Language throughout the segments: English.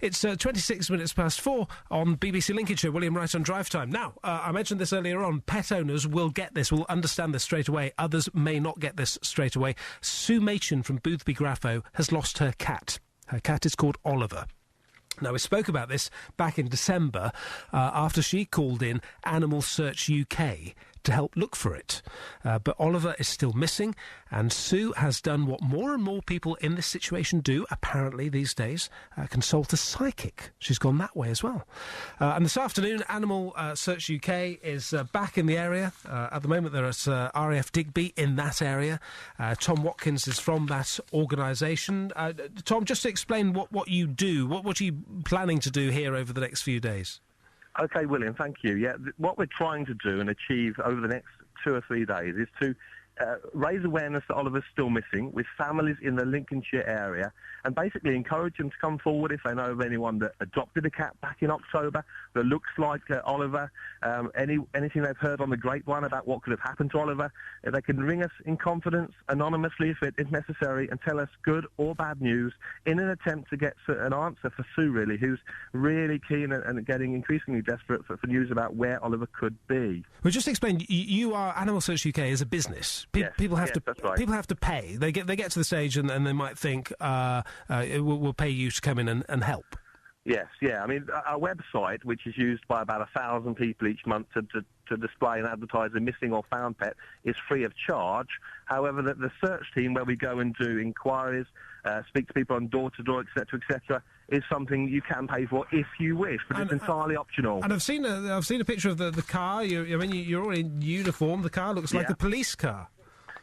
It's 26 minutes past 4 on BBC Lincolnshire. William Wright on Drive Time. Now, I mentioned this earlier on. Pet owners will get this, will understand this straight away. Others may not get this straight away. Sue Machin from Boothby Grafo has lost her cat. Her cat is called Oliver. Now, we spoke about this back in December after she called in Animal Search UK to help look for it. But Oliver is still missing, and Sue has done what more and more people in this situation do, apparently, these days, consult a psychic. She's gone that way as well. And this afternoon, Animal Search UK is back in the area. At the moment, they're at RAF Digby in that area. Tom Watkins is from that organisation. Tom, just to explain what you do, what are you planning to do here over the next few days? Okay, William, thank you. Yeah, what we're trying to do and achieve over the next 2 or 3 days is to raise awareness that Oliver's still missing with families in the Lincolnshire area, and basically encourage them to come forward if they know of anyone that adopted a cat back in October that looks like Oliver, anything they've heard on the grapevine about what could have happened to Oliver. They can ring us in confidence, anonymously if necessary, and tell us good or bad news in an attempt to get an answer for Sue, really, who's really keen and getting increasingly desperate for news about where Oliver could be. Well, just explain, you are Animal Search UK as a business. Yes, people have that's right. People have to pay. They get to the stage and they might think we'll pay you to come in and help. Yes, yeah. I mean, our website, which is used by about 1,000 people each month to display and advertise a missing or found pet, is free of charge. However, the search team, where we go and do inquiries, speak to people on door-to-door, etc., is something you can pay for if you wish, but it's entirely optional. And I've seen a picture of the car. You're all in uniform. The car looks like a police car.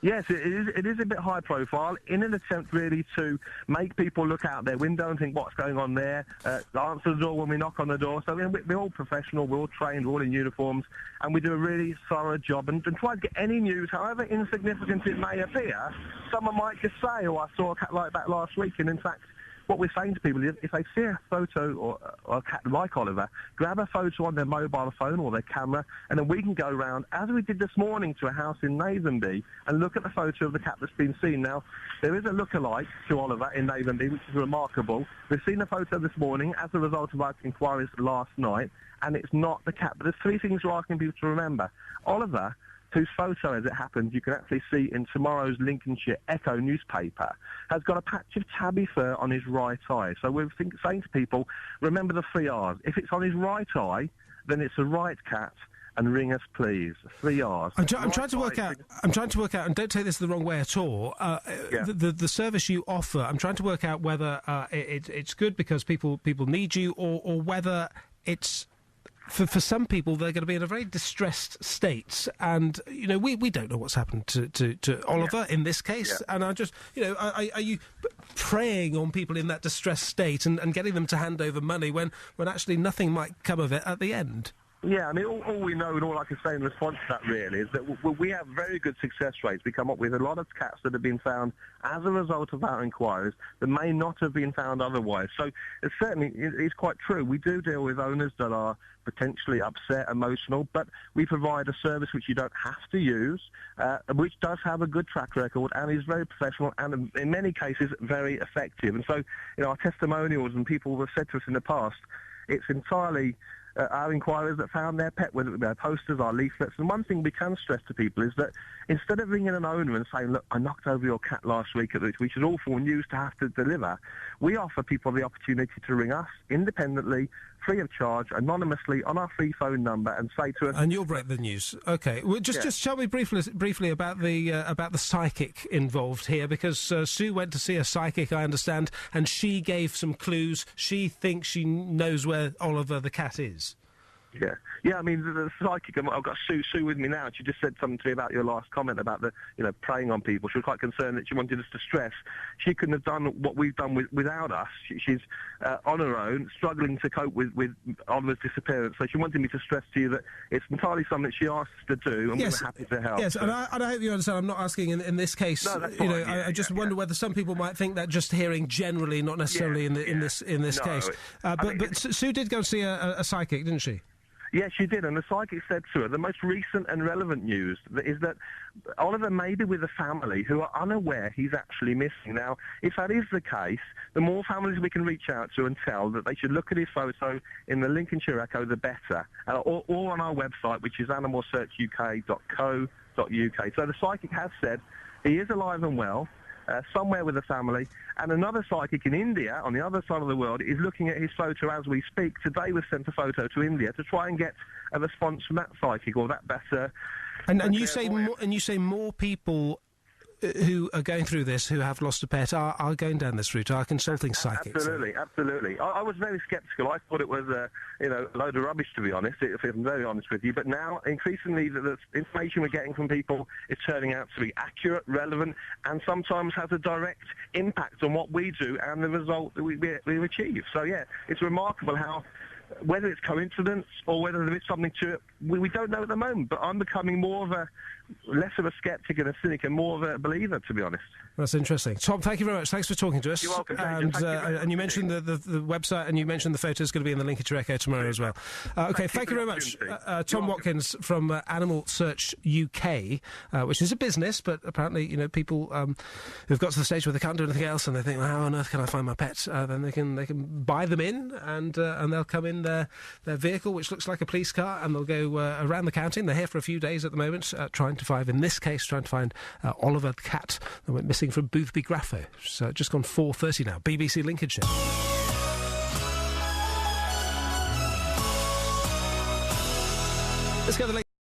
Yes, it is a bit high profile, in an attempt really to make people look out their window and think what's going on there, answer the door when we knock on the door. So we're all professional, we're all trained, we're all in uniforms, and we do a really thorough job and try to get any news, however insignificant it may appear. Someone might just say, I saw a cat like that last week, and in fact, what we're saying to people is if they see a photo or a cat like Oliver, grab a photo on their mobile phone or their camera, and then we can go round, as we did this morning, to a house in Navenby and look at the photo of the cat that's been seen. Now, there is a look-alike to Oliver in Navenby, which is remarkable. We've seen the photo this morning as a result of our inquiries last night, and it's not the cat. But there's 3 things we're asking people to remember. Oliver, whose photo, as it happens, you can actually see in tomorrow's Lincolnshire Echo newspaper, has got a patch of tabby fur on his right eye. So we're saying to people, remember the 3 R's. If it's on his right eye, then it's the right cat, and ring us, please. 3 R's. I'm trying to work out, and don't take this the wrong way at all, the service you offer, I'm trying to work out whether it's good because people need you, or whether it's... For some people, they're going to be in a very distressed state, and we don't know what's happened to Oliver in this case. Yeah. And I just, are you preying on people in that distressed state and getting them to hand over money when actually nothing might come of it at the end? Yeah, I mean, all we know and all I can say in response to that really is that we have very good success rates. We come up with a lot of cats that have been found as a result of our inquiries that may not have been found otherwise. So it's quite true. We do deal with owners that are potentially upset, emotional, but we provide a service which you don't have to use, which does have a good track record and is very professional and in many cases very effective. And so, our testimonials and people have said to us in the past, it's entirely... our inquiries that found their pet, whether it be our posters, our leaflets. And one thing we can stress to people is that instead of ringing an owner and saying, look, I knocked over your cat last week, which is awful news to have to deliver, we offer people the opportunity to ring us independently, free of charge, anonymously, on our free phone number, and say to us... And you'll break the news. OK. Well, just tell me briefly about the psychic involved here, because Sue went to see a psychic, I understand, and she gave some clues. She thinks she knows where Oliver the cat is. Yeah. I mean, the psychic. I've got Sue with me now. She just said something to me about your last comment about the, preying on people. She was quite concerned that she wanted us to stress. She couldn't have done what we've done without us. She's on her own, struggling to cope with Oliver's disappearance. So she wanted me to stress to you that it's entirely something that she asked us to do, and we're happy to help. Yes, so. and I hope you understand. I'm not asking in this case. No, that's fine. I just wonder whether some people might think that just hearing generally, not necessarily in this case. But Sue did go and see a psychic, didn't she? Yes, she did, and the psychic said to her, the most recent and relevant news is that Oliver may be with a family who are unaware he's actually missing. Now, if that is the case, the more families we can reach out to and tell that they should look at his photo in the Lincolnshire Echo, the better, or on our website, which is animalsearchuk.co.uk. So the psychic has said he is alive and well, somewhere with a family, and another psychic in India, on the other side of the world, is looking at his photo as we speak. Today was sent a photo to India to try and get a response from that psychic, or that better. And you say more people who are going through this, who have lost a pet, are going down this route, are consulting psychics. Absolutely. I was very sceptical. I thought it was a load of rubbish, to be honest, if I'm very honest with you. But now, increasingly, the information we're getting from people is turning out to be accurate, relevant, and sometimes has a direct impact on what we do and the result that we achieve. So, yeah, it's remarkable how, whether it's coincidence or whether there is something to it, we don't know at the moment. But I'm becoming less of a sceptic and a cynic and more of a believer, to be honest. That's interesting. Tom, thank you very much. Thanks for talking to us. You're welcome. And you mentioned the website, and you mentioned the photo is going to be in the Lincolnshire Echo tomorrow as well. Okay, thank you very much. Tom Watkins from Animal Search UK, which is a business, but apparently, people who've got to the stage where they can't do anything else and they think, well, how on earth can I find my pet? Then they can buy them in, and they'll come in their vehicle, which looks like a police car, and they'll go around the county. They're here for a few days at the moment, trying to find Oliver the cat that went missing from Boothby Grafo. It's just gone 4:30 now. BBC Lincolnshire. Let's go to the